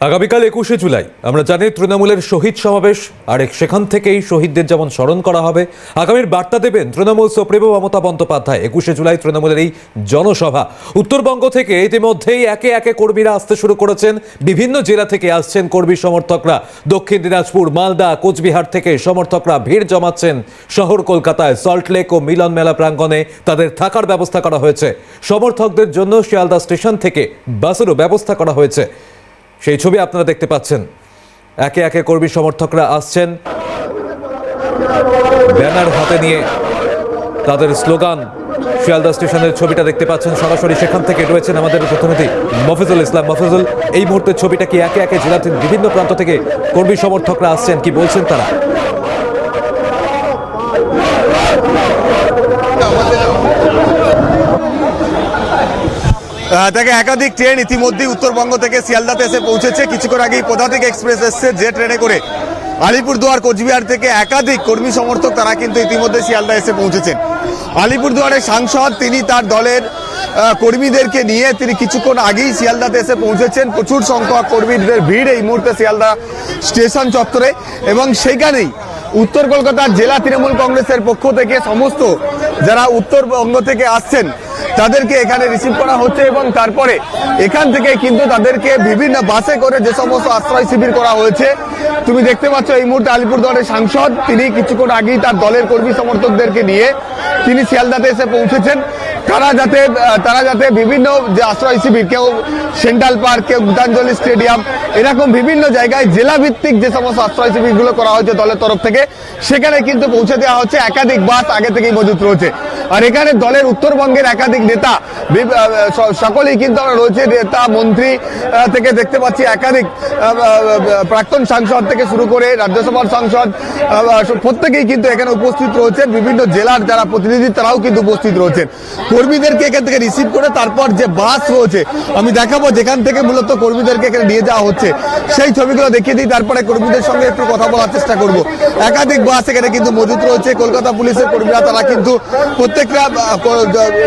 আগামীকাল ২১শে জুলাই আমরা জানি তৃণমূলের শহীদ সমাবেশ, আর সেখান থেকেই শহীদদের যেমন স্মরণ করা হবে, আগামীর বার্তা দেবেন তৃণমূল সুপ্রিমো মমতা বন্দ্যোপাধ্যায়। ২১শে জুলাই তৃণমূলের এই জনসভা। উত্তরবঙ্গ থেকে ইতিমধ্যেই একে একে কর্মীরা আসতে শুরু করেছেন। বিভিন্ন জেলা থেকে আসছেন কর্মী সমর্থকরা। দক্ষিণ দিনাজপুর, মালদা, কোচবিহার থেকে সমর্থকরা ভিড় জমাচ্ছেন শহর কলকাতায়। সল্টলেক ও মিলন মেলা প্রাঙ্গণে তাদের থাকার ব্যবস্থা করা হয়েছে। সমর্থকদের জন্য শিয়ালদা স্টেশন থেকে বাসেরও ব্যবস্থা করা হয়েছে। সেই ছবি আপনারা দেখতে পাচ্ছেন। একে একে কর্মী সমর্থকরা আসছেন ব্যানার হাতে নিয়ে, তাদের স্লোগান। শিয়ালদা স্টেশনের ছবিটা দেখতে পাচ্ছেন সরাসরি। সেখান থেকে রয়েছেন আমাদের প্রতিনিধি মফিজুল ইসলাম। মফিজুল, এই মুহূর্তে ছবিটা কি একে একে জেলার বিভিন্ন প্রান্ত থেকে কর্মী সমর্থকরা আসছেন, কি বলছেন তারা? থেকে একাধিক ট্রেন ইতিমধ্যেই উত্তরবঙ্গ থেকে শিয়ালদাতে এসে পৌঁছেছে। কিছুক্ষণ আগেই প্রধাতিক এক্সপ্রেস এসছে, যে ট্রেনে করে আলিপুরদুয়ার, কোচবিহার থেকে একাধিক কর্মী সমর্থক তারা কিন্তু ইতিমধ্যে শিয়ালদা এসে পৌঁছেছেন। আলিপুরদুয়ারের সাংসদ তিনি তার দলের কর্মীদেরকে নিয়ে তিনি কিছুক্ষণ আগেই শিয়ালদাতে এসে পৌঁছেছেন। প্রচুর সংখ্যক কর্মীদের ভিড় এই মুহূর্তে শিয়ালদা স্টেশন চত্বরে, এবং সেইখানেই উত্তর কলকাতার জেলা তৃণমূল কংগ্রেসের পক্ষ থেকে সমস্ত যারা উত্তরবঙ্গ থেকে আসছেন তাদেরকে এখানে রিসিভ করা হচ্ছে, এবং তারপরে এখান থেকে কিন্তু তাদেরকে বিভিন্ন বাসে করে যে সমস্ত আশ্রয় শিবির করা হয়েছে। তুমি দেখতে পাচ্ছ এই মুহূর্তে আলিপুরদুয়ারের সাংসদ তিনি কিছুক্ষণ আগেই তার দলের কর্মী সমর্থকদেরকে নিয়ে তিনি শিয়ালদাতে এসে পৌঁছেছেন। তারা যাতে বিভিন্ন যে আশ্রয় শিবির, কেউ সেন্ট্রাল পার্ক, কেউ গীতাঞ্জলি স্টেডিয়াম, এরকম বিভিন্ন জায়গায় জেলা ভিত্তিক যে সমস্ত আশ্রয় শিবিরগুলো করা হয়েছে দলের তরফ থেকে, সেখানে কিন্তু পৌঁছে দেওয়া হচ্ছে। একাধিক বাস আগে থেকেই মজুত রয়েছে, আর এখানে দলের উত্তরবঙ্গের একাধিক নেতা সকলেই কিন্তু আমরা রয়েছে। নেতা, মন্ত্রী থেকে দেখতে পাচ্ছি একাধিক প্রাক্তন সাংসদ থেকে শুরু করে রাজ্যসভার সাংসদ, প্রত্যেকেই কিন্তু এখানে উপস্থিত রয়েছেন। বিভিন্ন জেলার যারা প্রতিনিধি তারাও কিন্তু উপস্থিত রয়েছেন। কর্মীদেরকে এখান থেকে রিসিভ করে তারপর যে বাস রয়েছে আমি দেখাবো, যেখান থেকে মূলত কর্মীদেরকে এখানে নিয়ে যাওয়া হচ্ছে, সেই ছবিগুলো দেখিয়ে দিই, তারপরে কর্মীদের সঙ্গে একটু কথা বলার চেষ্টা করব। একাধিক বাস এখানে কিন্তু মজুত রয়েছে। কলকাতা পুলিশের কর্মীরা তারা কিন্তু প্রত্যেকটা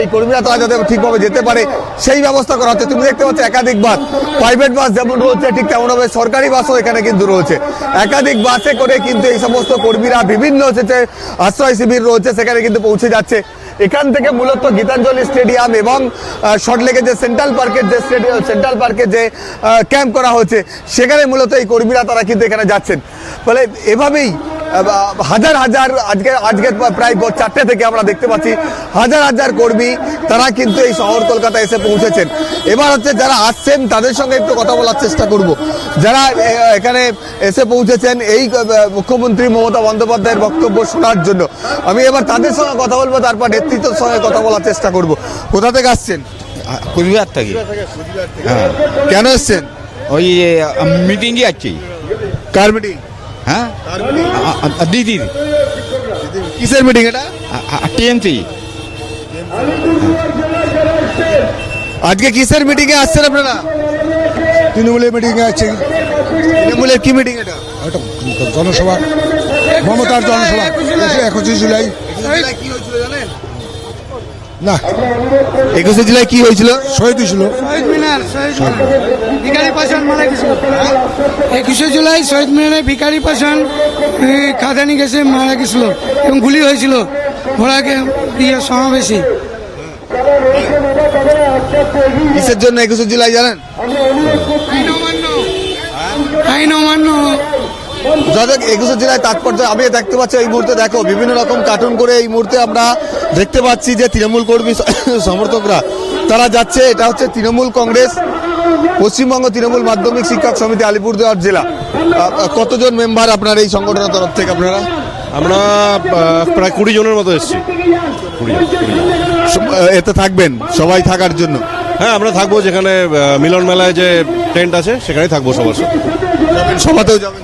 এই কর্মীরা তারা যাতে ঠিকভাবে যেতে পারে সেই ব্যবস্থা করা হচ্ছে। তুমি দেখতে পাচ্ছ একাধিক বাস, প্রাইভেট বাস যেমন রয়েছে ঠিক তেমনভাবে সরকারি বাসও এখানে কিন্তু রয়েছে। একাধিক বাসে করে কিন্তু এই সমস্ত কর্মীরা বিভিন্ন আশ্রয় শিবির রয়েছে সেখানে কিন্তু পৌঁছে যাচ্ছে। এখান থেকে মূলত গীতাঞ্জলি স্টেডিয়াম এবং সল্টলেকের যে সেন্ট্রাল পার্কে যে ক্যাম্প করা হয়েছে সেখানে মূলত এই কর্মীরা তারা কিন্তু এখানে যাচ্ছেন। ফলে এভাবেই হাজার হাজার আজকে প্রায় 4টে থেকে আমরা দেখতে পাচ্ছি হাজার হাজার কর্মী তারা কিন্তু এই শহর কলকাতা এসে পৌঁছেছেন। এবার হচ্ছে যারা আসছেন তাদের সঙ্গে একটু কথা বলার চেষ্টা করব, যারা এখানে এসে পৌঁছেছেন এই মুখ্যমন্ত্রী মমতা বন্দ্যোপাধ্যায়ের বক্তব্য শোনার জন্য। আমি এবার তাদের সঙ্গে কথা বলবো, তারপর নেতৃত্বের সঙ্গে কথা বলার চেষ্টা করব। কোথা থেকে আসছেন? কোচবিহার থেকে। হ্যাঁ, কেন এসছেন? ওই মিটিং যাচ্ছি। কার মিটিং? হ্যাঁ, দিদির। কিসের মিটিং এটা? টিএমসি। আজকে কিসের মিটিং এ আসছেন আপনারা? তৃণমূলের মিটিং এ আছে। তৃণমূলের কি মিটিং এটা? একটা জনসভা, মমতার জনসভা 21 জুলাই। কি হয়েছিল জানেন? না, 21 জুলাই কি হয়েছিল? শহীদ হয়েছিল। শহীদ মিনার, ভিখারি পাশান মারা গেছিল। 21 জুলাই শহীদ মিনারে ভিখারি পাশান কাঁদানি গেছে, মারা গেছিল এবং গুলি হয়েছিল ঘোড়াকে দিয়ে সমাবেশে। কিসের জন্য 21 জুলাই জানেন? আইন অমান্য। যত 21 জুলাই তাৎপর্য আমি দেখতে পাচ্ছি এই মুহূর্তে। দেখো বিভিন্ন রকম কার্টুন করে এই মুহূর্তে আমরা দেখতে পাচ্ছি যে তৃণমূল কর্মী সমর্থকরা তারা যাচ্ছে। এটা হচ্ছে তৃণমূল কংগ্রেস, পশ্চিমবঙ্গ তৃণমূল মাধ্যমিক শিক্ষক সমিতি আলিপুরদুয়ার জেলা। কতজন মেম্বার আপনার এই সংগঠনের তরফ থেকে? আপনারা? আমরা প্রায় 20 জনের মতো এসেছি। এতে থাকবেন সবাই থাকার জন্য? হ্যাঁ, আমরা থাকবো। যেখানে মিলন মেলায় যে টেন্ট আছে সেখানেই থাকবো সবার সাথে। সভাতেও যাবেন?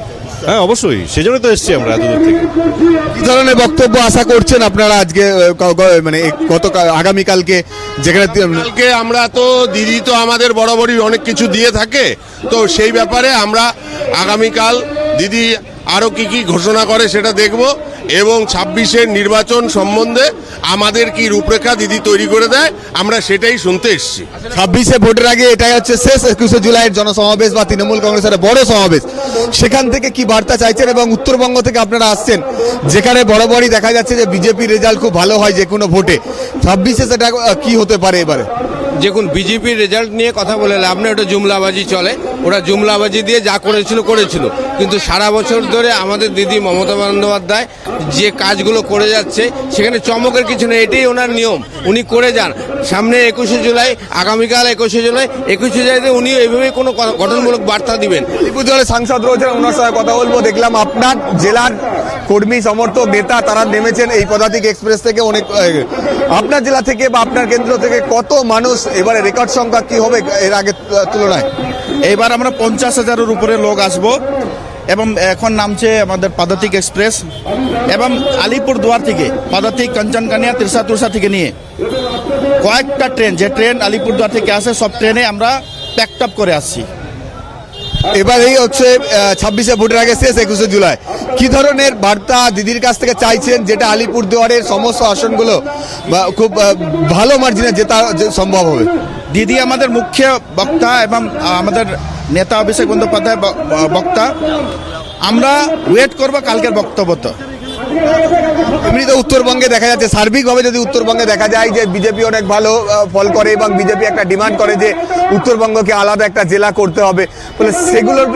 হ্যাঁ, অবশ্যই, সেজন্যই তো এসেছি আমরা এত দূর থেকে। কি ধরনের বক্তব্য আশা করছেন আপনারা আজকে, মানে আগামীকালকে? যেখানে কালকে আমরা তো দিদি তো আমাদের বরাবরই অনেক কিছু দিয়ে থাকে, তো সেই ব্যাপারে আমরা আগামীকাল দিদি আরো কি কি ঘোষণা করে সেটা দেখব, এবং 26-এর নির্বাচন সম্বন্ধে আমাদের কি রূপরেখা দিদি তৈরি করে দেয়, আমরা সেটাই শুনতে এসেছি। 26-এ ভোটের আগে এটাই হচ্ছে শেষ 21শে জুলাইয়ের জনসমাবেশ বা তৃণমূল কংগ্রেসের বড় সমাবেশ, সেখান থেকে কি বার্তা চাইছেন? এবং উত্তরবঙ্গ থেকে আপনারা আসছেন, যেখানে বরাবরই দেখা যাচ্ছে যে বিজেপির রেজাল্ট খুব ভালো হয় যে কোনো ভোটে, 26-এ সেটা কি হতে পারে এবারে? দেখুন, বিজেপির রেজাল্ট নিয়ে কথা বলে লাভ নেই, ওটা জুমলাবাজি চলে, ওরা জুমলাবাজি দিয়ে যা করেছিল। কিন্তু সারা বছর ধরে আমাদের দিদি মমতা বন্দ্যোপাধ্যায় যে কাজগুলো করে যাচ্ছে সেখানে চমকের কিছু নেই, এটাই ওনার নিয়ম, উনি করে যান। সামনে 21শে জুলাই, আগামীকাল 21শে জুলাইতে উনি এইভাবেই কোনো গঠনমূলক বার্তা দিবেন। আলিপুরদুয়ারের সাংসদ রয়েছেন, ওনার সঙ্গে কথা বলবো। দেখলাম আপনার জেলার কর্মী সমর্থক নেতা তারা নেমেছেন এই পদাতিক এক্সপ্রেস থেকে। অনেক আপনার জেলা থেকে বা আপনার কেন্দ্র থেকে কত মানুষ, এবারে রেকর্ড সংখ্যা কি হবে এর আগে তুলনায়? এইবার আমরা 50,000-এর উপরে লোক আসবো এবং এখন নামছে আমাদের পদাতিক এক্সপ্রেস এবং আলিপুরদুয়ার থেকে পদাতিক কাঞ্চনকানিয়া তিরসা থেকে নিয়ে কয়েকটা ট্রেন, যে ট্রেন আলিপুরদুয়ার থেকে আসে সব ট্রেনে আমরা প্যাকড আপ করে আসছি। এবার এই হচ্ছে 26শে ভোটের আগে শেষ 21শে জুলাই, কি ধরনের বার্তা দিদির কাছ থেকে চাইছেন, যেটা আলিপুরদুয়ারের সমস্ত আসনগুলো খুব ভালো মার্জিনে জেতা সম্ভব হবে? দিদি আমাদের মুখ্য বক্তা এবং আমাদের নেতা অভিষেক বন্দ্যোপাধ্যায় বক্তা, আমরা ওয়েট করবো কালকের বক্তব্য। এমনি তো উত্তরবঙ্গে দেখা যাচ্ছে, সার্বিকভাবে যদি উত্তরবঙ্গে দেখা যায় যে বিজেপি অনেক ভালো ফল করে এবং বিজেপি একটা ডিমান্ড করে যে উত্তরবঙ্গকে আলাদা একটা জেলা করতে হবে, বলে সেগুলোর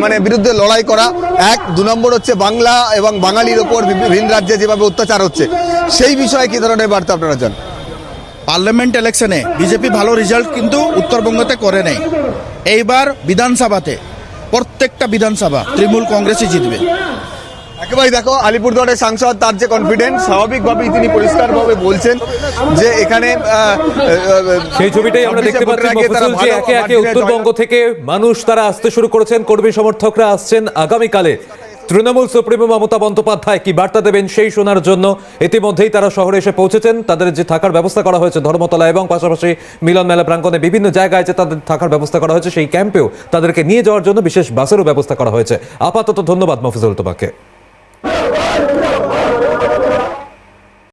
মানে বিরুদ্ধে লড়াই করা। 2 নম্বর হচ্ছে বাংলা এবং বাঙালির ওপর ভিন রাজ্যে যেভাবে অত্যাচার হচ্ছে, সেই বিষয়ে কি ধরনের বার্তা আপনারা চান? পার্লামেন্ট ইলেকশনে বিজেপি ভালো রেজাল্ট কিন্তু উত্তরবঙ্গতে করে নেই। এইবার বিধানসভাতে প্রত্যেকটা বিধানসভা তৃণমূল কংগ্রেসই জিতবে। একেবারে দেখো, আলিপুরদুয়ারের সাংসদ তার যে কনফিডেন্স, স্বাভাবিকভাবেই তিনি পরিষ্কারভাবে বলছেন যে এখানে সেই ছবিটাই আমরা দেখতে পাচ্ছি মফসুল, যে একে একে উত্তরবঙ্গ থেকে মানুষ তারা আসতে শুরু করেছেন, কর্মী সমর্থকরা আসছেন আগামীকালে তৃণমূল সুপ্রিমো মমতা বন্দ্যোপাধ্যায় কি বার্তা দেবেন সেই শোনার জন্য। ইতিমধ্যেই তারা শহরে এসে পৌঁছেছেন, তাদের যে থাকার ব্যবস্থা করা হয়েছে ধর্মতলা এবং পাশাপাশি মিলন মেলা প্রাঙ্গণে বিভিন্ন জায়গায় যে তাদের থাকার ব্যবস্থা করা হয়েছে, সেই ক্যাম্পেও তাদেরকে নিয়ে যাওয়ার জন্য বিশেষ বাসেরও ব্যবস্থা করা হয়েছে। আপাতত ধন্যবাদ মফিজুল তোমাকে।